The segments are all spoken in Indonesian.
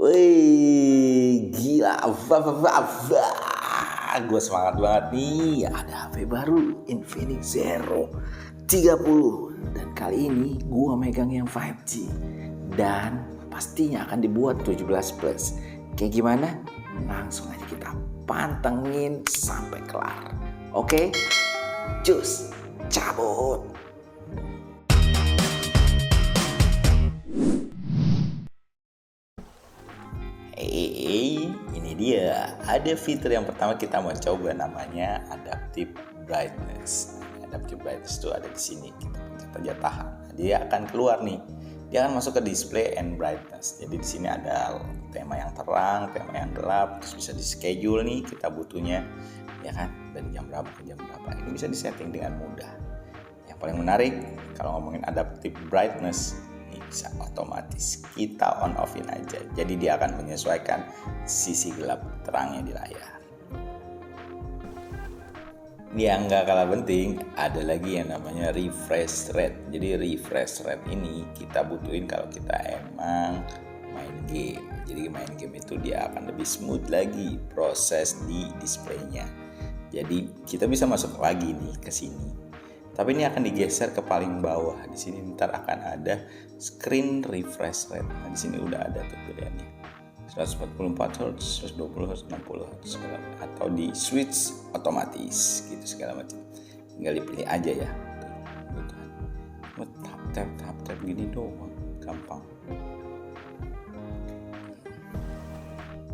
Wih, gila, gue semangat banget nih. Ada HP baru Infinix Zero 30 dan kali ini gue megang yang 5G dan pastinya akan dibuat 17 plus. Kayak gimana? Langsung aja kita pantengin sampai kelar. Oke, cus, cabut. Ini dia. Ada fitur yang pertama kita mau coba, namanya Adaptive Brightness. Adaptive Brightness itu ada di sini. Kita pencet aja tahan. Dia akan keluar nih. Dia akan masuk ke Display and Brightness. Jadi di sini ada tema yang terang, tema yang gelap, terus bisa di schedule nih kita butuhnya, ya kan? Dari jam berapa ke jam berapa. Ini bisa disetting dengan mudah. Yang paling menarik kalau ngomongin Adaptive Brightness, bisa otomatis kita on offin aja, jadi dia akan menyesuaikan sisi gelap terangnya di layar. Yang nggak kalah penting ada lagi yang namanya refresh rate. Jadi refresh rate ini kita butuhin kalau kita emang main game. Jadi main game itu dia akan lebih smooth lagi proses di displaynya. Jadi kita bisa masuk lagi nih ke sini. Tapi ini akan digeser ke paling bawah. Di sini ntar akan ada screen refresh rate. Nah, di sini udah ada tuh pilihannya. 144 Hz, 120 Hz, 60 Hz atau di switch otomatis gitu segala macam. Tinggal dipilih aja ya. Tap gini doang, gampang.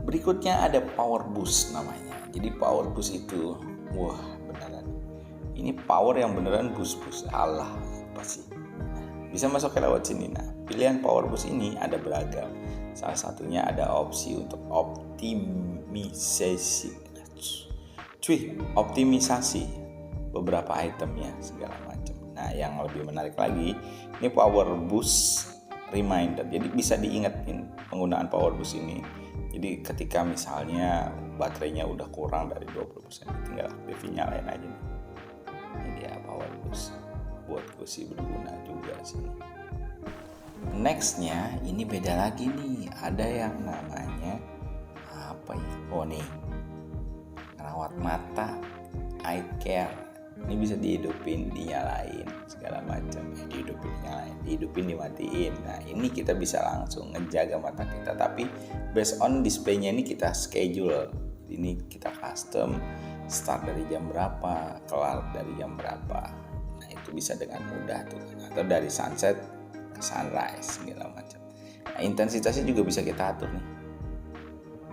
Berikutnya ada power boost namanya. Jadi power boost itu wah beneran. Ini power yang beneran boost Allah apa sih? Bisa masuk ke lewat sini. Nah, pilihan power boost ini ada beragam. Salah satunya ada opsi untuk optimisasi beberapa itemnya segala macam. Nah, yang lebih menarik lagi, ini power boost reminder. Jadi bisa diingetin penggunaan power boost ini. Jadi ketika misalnya baterainya udah kurang dari 20%, tinggal aktifin, nyalain aja nih. Ini dia power boost, buat gue sih berguna juga sih. Nextnya ini beda lagi nih, ada yang namanya apa ya? Oh nih, ngerawat mata, eye care. Ini bisa dihidupin, dinyalain segala macam. Dihidupin, dimatiin. Nah ini kita bisa langsung ngejaga mata kita, tapi based on displaynya ini kita schedule. Ini kita custom. Start dari jam berapa, kelar dari jam berapa. Nah itu bisa dengan mudah tuh. Atau dari sunset ke sunrise segala macam. Nah intensitasnya juga bisa kita atur nih.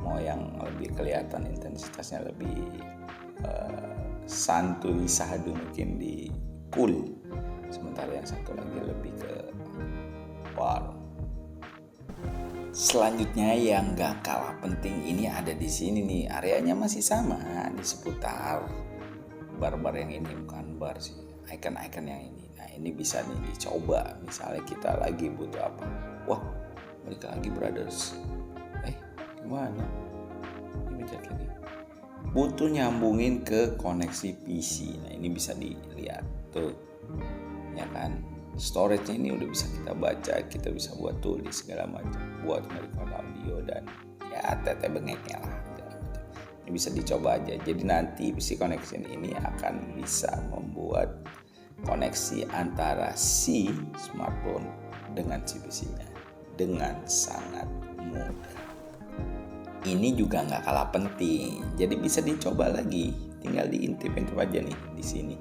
Mau yang lebih kelihatan intensitasnya lebih santuy sahdu mungkin di cool. Sementara yang satu lagi lebih ke warm. Selanjutnya yang gak kalah penting ini ada di sini nih, areanya masih sama di seputar bar-bar yang ini, bukan bar sih, icon-icon yang ini. Nah ini bisa nih dicoba, misalnya kita lagi butuh apa, wah balik lagi brothers, gimana? Ini pencet lagi, butuh nyambungin ke koneksi PC. Nah ini bisa dilihat tuh, ya kan? Storage-nya ini udah bisa kita baca, kita bisa buat tulis segala macam, buat nge-record audio dan ya tete bengeknya lah. Ini bisa dicoba aja. Jadi nanti PC connection ini akan bisa membuat koneksi antara si smartphone dengan si PC-nya dengan sangat mudah. Ini juga nggak kalah penting, jadi bisa dicoba lagi. Tinggal diintip aja nih di sini.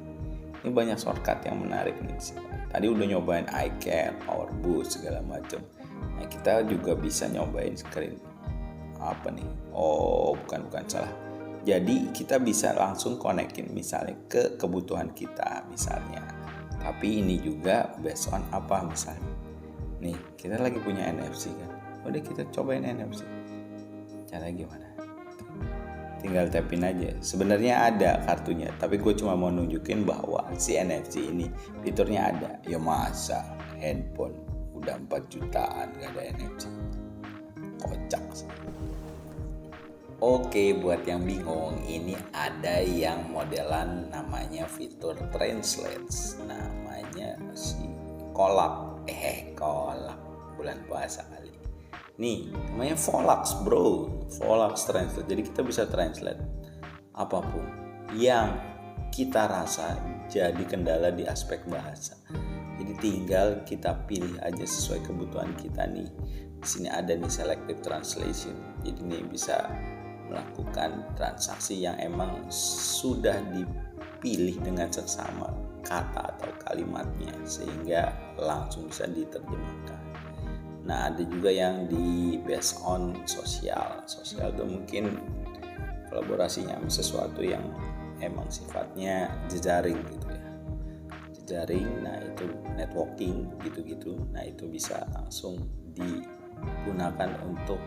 Ini banyak shortcut yang menarik nih. Tadi udah nyobain eye care, power boost segala macam. Nah, kita juga bisa nyobain screen apa nih? Oh, bukan salah. Jadi kita bisa langsung konekin misalnya ke kebutuhan kita misalnya. Tapi ini juga based on apa misalnya. Nih, kita lagi punya NFC kan. Udah kita cobain NFC. Cara gimana? Tinggal tapin aja. Sebenarnya ada kartunya, tapi gue cuma mau nunjukin bahwa si NFC ini fiturnya ada. Ya masa handphone udah 4 jutaan gak ada NFC? Kocak sih. Oke, buat yang bingung, ini ada yang modelan namanya fitur translate. Namanya si kolab bulan puasa kali. Nih, namanya Volax bro, Volax Translate. Jadi kita bisa translate apapun yang kita rasa jadi kendala di aspek bahasa. Jadi tinggal kita pilih aja sesuai kebutuhan kita nih. Di sini ada nih selective translation. Jadi nih bisa melakukan transaksi yang emang sudah dipilih dengan seksama kata atau kalimatnya sehingga langsung bisa diterjemahkan. Nah, ada juga yang di based on sosial itu mungkin kolaborasinya sama sesuatu yang emang sifatnya jejaring gitu ya, jejaring. Nah itu networking gitu-gitu. Nah itu bisa langsung digunakan untuk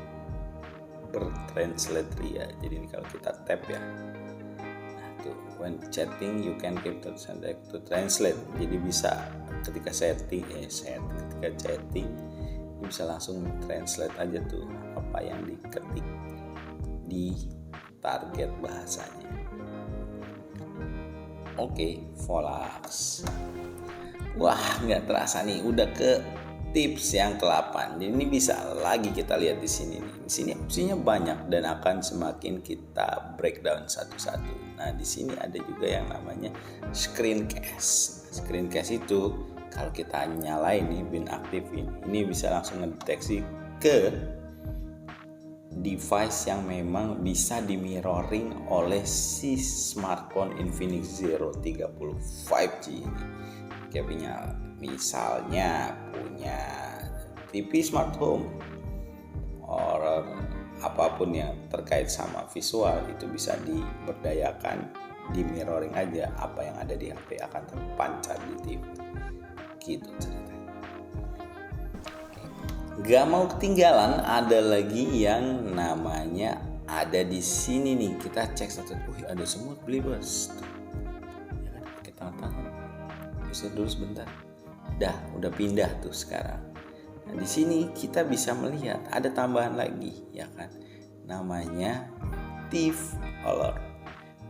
bertranslate ya. Jadi ini kalau kita tap ya, nah tuh when chatting you can keep to translate. Jadi bisa ketika ketika chatting bisa langsung translate aja tuh apa yang diketik di target bahasanya. Oke, Volax. Wah, nggak terasa nih udah ke tips yang ke-8. Jadi ini bisa lagi kita lihat di sini nih. Di sini opsinya banyak dan akan semakin kita breakdown satu-satu. Nah, di sini ada juga yang namanya screencast. Screencast itu kalau kita nyalain nih, bin aktifin, ini bisa langsung ngedeteksi ke device yang memang bisa di-mirroring oleh si smartphone Infinix Zero 30 5G ini. Kayak misalnya punya TV smart home or apapun yang terkait sama visual itu bisa diberdayakan, di mirroring aja apa yang ada di HP akan terpancar di TV. Gitu ceritanya. Gak mau ketinggalan, ada lagi yang namanya ada di sini nih. Kita cek satu, ada semut Believers. Ya kan, pakai tangan. Bisa dulu sebentar. Udah pindah tuh sekarang. Nah, di sini kita bisa melihat ada tambahan lagi, ya kan? Namanya Thief Alert.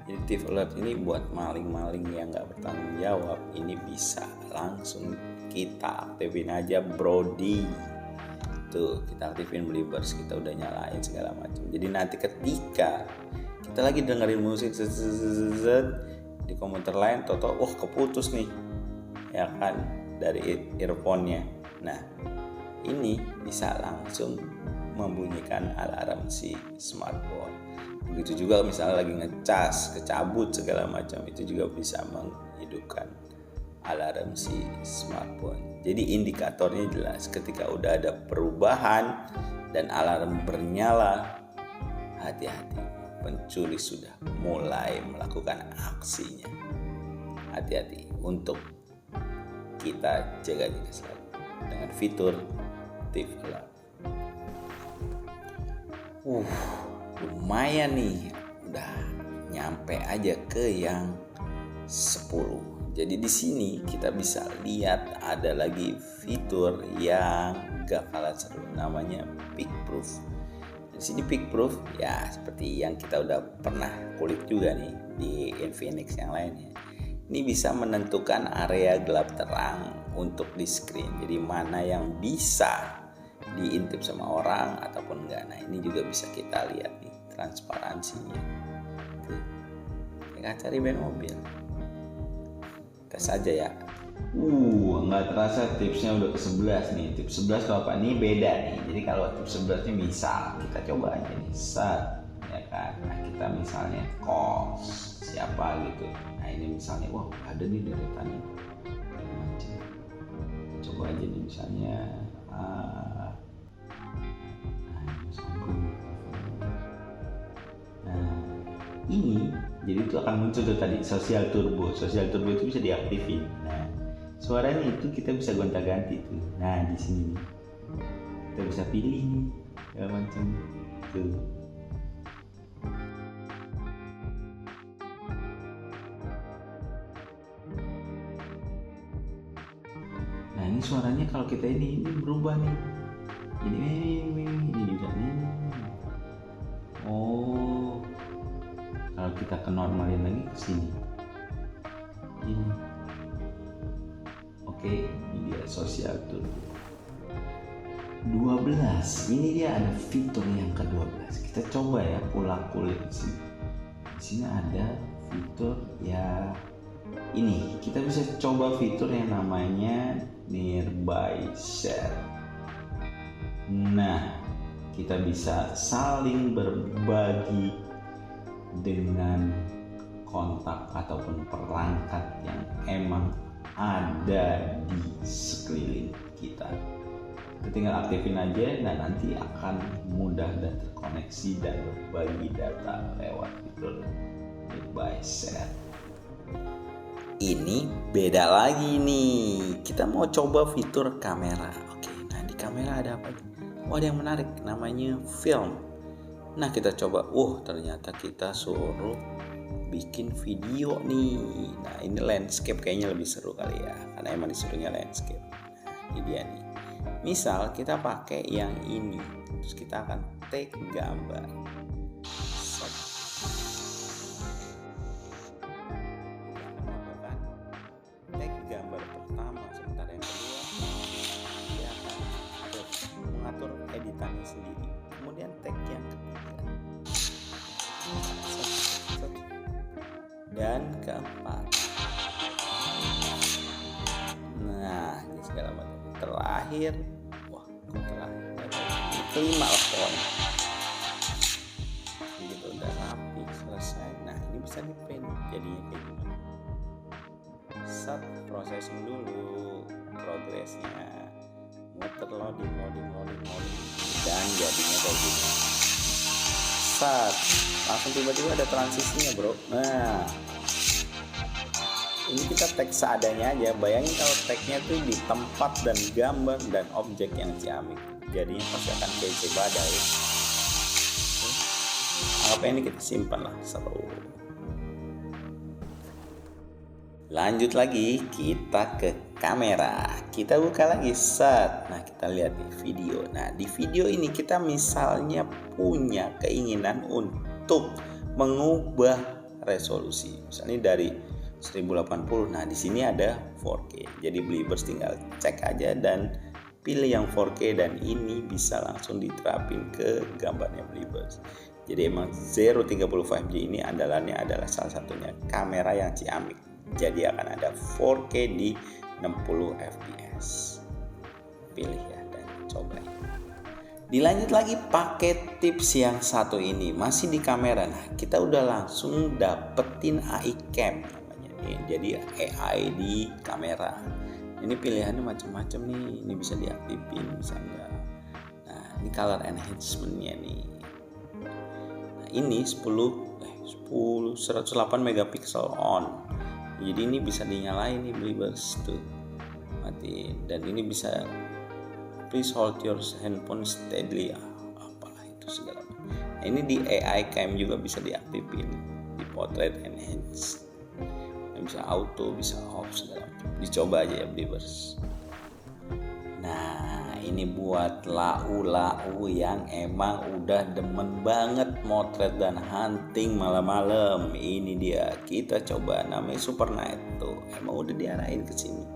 Jadi Thief Alert ini buat maling-maling yang nggak bertanggung jawab. Ini bisa langsung kita aktifin aja, Brody. Tuh, kita aktifin Believers, kita udah nyalain segala macam. Jadi nanti ketika kita lagi dengerin musik di komputer lain, keputus nih, ya kan, dari earphone-nya. Nah, ini bisa langsung membunyikan alarm si smartphone. Begitu juga misalnya lagi ngecas, kecabut segala macam, itu juga bisa menghidupkan alarm si smartphone. Jadi indikatornya jelas, ketika udah ada perubahan dan alarm bernyala, hati-hati, pencuri sudah mulai melakukan aksinya. Hati-hati untuk kita jaga selalu dengan fitur Thief Alert. Lumayan nih, udah nyampe aja ke yang 10. Jadi di sini kita bisa lihat ada lagi fitur yang gak kalah seru, namanya Pick Proof. Di sini Pick Proof ya seperti yang kita udah pernah kulik juga nih di Infinix yang lainnya. Ini bisa menentukan area gelap terang untuk di screen. Jadi mana yang bisa diintip sama orang ataupun enggak. Nah ini juga bisa kita lihat nih transparansinya. Kita cari ban mobil. Tes aja ya. Nggak terasa tipsnya udah ke-11 nih. Tips 11 kalau apa? Ini beda nih. Jadi kalau tips 11 ini misal kita coba aja nih. Ya kan. Nah kita misalnya kos siapa gitu. Nah ini misalnya ada nih deretannya. Coba aja nih misalnya ini jadi itu akan muncul tuh tadi Social Turbo itu bisa diaktifin. Nah suaranya itu kita bisa gonta-ganti tuh. Nah di sini kita bisa pilih nih segala macam tuh. Nah ini suaranya kalau kita ini berubah nih. Jadi ini juga nih. Kalau kita ke normalin lagi ke sini. Ini. Oke, ini dia Social Turbo. 12. Ini dia ada fitur yang ke-12. Kita coba ya kulik sih. Di sini ada fitur ya ini. Kita bisa coba fitur yang namanya nearby share. Nah, kita bisa saling berbagi dengan kontak ataupun perangkat yang emang ada di sekeliling kita. Kita tinggal aktifin aja, dan nanti akan mudah dan terkoneksi dan berbagi data lewat fitur nearby share. Ini beda lagi nih. Kita mau coba fitur kamera. Oke, nah di kamera ada apa? Oh, ada yang menarik, namanya film. Nah, kita coba. Ternyata kita suruh bikin video nih. Nah, ini landscape kayaknya lebih seru kali ya, karena emang disuruhnya landscape. Ini dia nih. Misal kita pakai yang ini, terus kita akan take gambar. Take gambar pertama, sementara yang kedua dia akan mengatur editannya sendiri. Kemudian take yang ketiga dan keempat. Nah, ini segala macam. Terakhir, kelima lah pokoknya. Gitu udah rapi, selesai. Nah, ini bisa di print jadinya kayak gimana. Processing dulu progresnya, muter loading, dan jadinya kayak gini. Langsung tiba-tiba ada transisinya, bro. Nah, ini kita tag seadanya aja. Bayangin kalau tagnya tuh di tempat dan gambar dan objek yang ciamik, jadinya pasti akan kece badai. Anggap ini kita simpan lah, seru. Lanjut lagi, kita ke kamera. Kita buka lagi, Nah, kita lihat nih video. Nah, di video ini kita misalnya punya keinginan untuk mengubah resolusi. Misalnya dari 1080. Nah, di sini ada 4K. Jadi Blibers tinggal cek aja dan pilih yang 4K, dan ini bisa langsung diterapin ke gambarnya Blibers. Jadi emang 035J ini adalah salah satunya kamera yang ciamik. Jadi akan ada 4K di 60 fps. Pilih ya dan cobain. Dilanjut lagi pakai tips yang satu ini, masih di kamera. Nah, kita udah langsung dapetin AI Cam namanya. Jadi AI di kamera. Ini pilihannya macam-macam nih. Ini bisa diaktifin, bisa enggak. Nah, ini color enhancement-nya nih. Nah, ini 108 megapiksel on. Jadi ini bisa dinyalain nih Blibers tuh, matiin. Dan ini bisa please hold your handphone steadily, apalah itu segala macam. Nah, ini di AI Cam juga bisa diaktifin, di portrait enhance. Nah, bisa auto, bisa off segala macam. Dicoba aja ya Blibers. Nah, ini buat lau yang emang udah demen banget motret dan hunting malam-malam. Ini dia, kita coba, namanya Super Night tuh. Emang udah diarahin ke sini.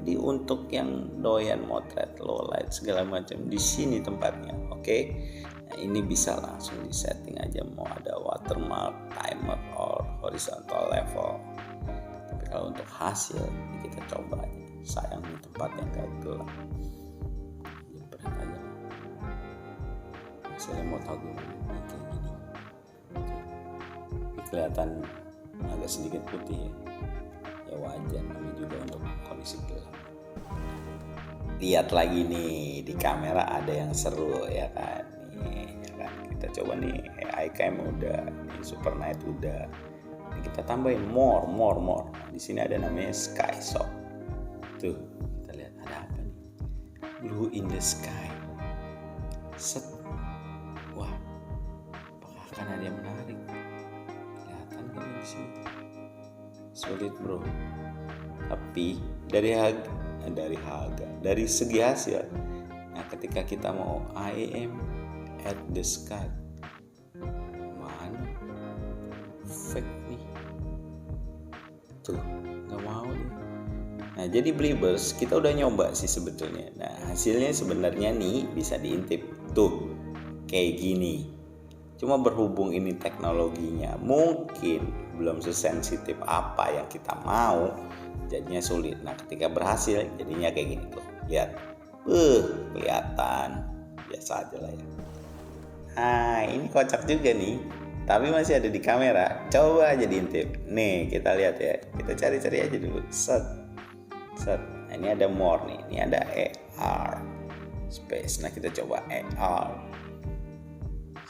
Jadi untuk yang doyan motret low light segala macam, di sini tempatnya. Oke. Nah, ini bisa langsung di setting aja, mau ada watermark, timer, or horizontal level. Tapi kalau untuk hasil kita coba aja. Sayang di tempat yang gak gelap. Saya mau tahu gimana kayak gini. Kelihatan agak sedikit putih ya. Ya wajar, namanya juga untuk kondisi gelap. Lihat lagi nih, di kamera ada yang seru ya kan. Nih, ya kan. Kita coba nih, AI Cam udah, nih Super Night udah. Ini kita tambahin more. Di sini ada namanya Sky Shot. Tuh, kita lihat ada apa nih? Blue in the sky. Wah, apakah akan ada yang menarik? Kelihatan kan di sini? Sulit bro. Tapi dari segi hasil, nah ketika kita mau I am at the sky, mana fake nih? Tuh, nggak mau deh. Nah jadi Believers kita udah nyoba sih sebetulnya. Nah hasilnya sebenarnya nih bisa diintip tuh kayak gini. Cuma berhubung ini teknologinya mungkin belum sesensitif apa yang kita mau, jadinya sulit. Nah ketika berhasil jadinya kayak gini tuh. Lihat, kelihatan biasa aja lah ya. Nah ini kocak juga nih, tapi masih ada di kamera. Coba aja diintip. Nih kita lihat ya, kita cari-cari aja dulu. Set. Nah, ini ada more nih, ini ada AR space. Nah kita coba AR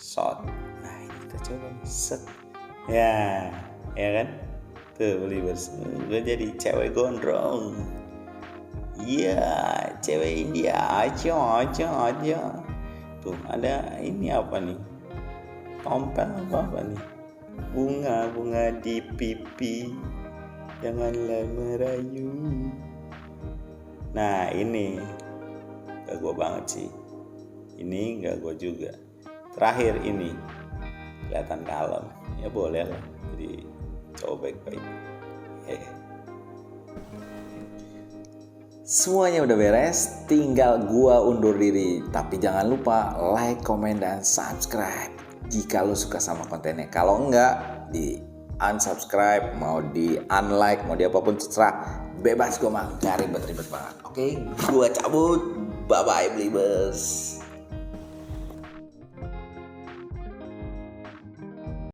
shot. Nah ini kita coba nih. Set. Ya kan? Tuh Believers, gue jadi cewek gondrong. Iya, cewek India aja. Tuh ada ini apa nih? Tompel apa nih? Bunga di pipi. Janganlah merayu. Nah ini gak gue banget sih. Ini gak gue juga. Terakhir ini kelihatan kalem. Ya boleh lah. Jadi coba baik-baik. Semuanya udah beres, tinggal gua undur diri. Tapi jangan lupa like, komen, dan subscribe jika lo suka sama kontennya. Kalau enggak, di unsubscribe, mau di unlike, mau di apapun terserah. Bebas gua mah, gak ribet-ribet banget. Oke, gua cabut. Bye-bye Believers.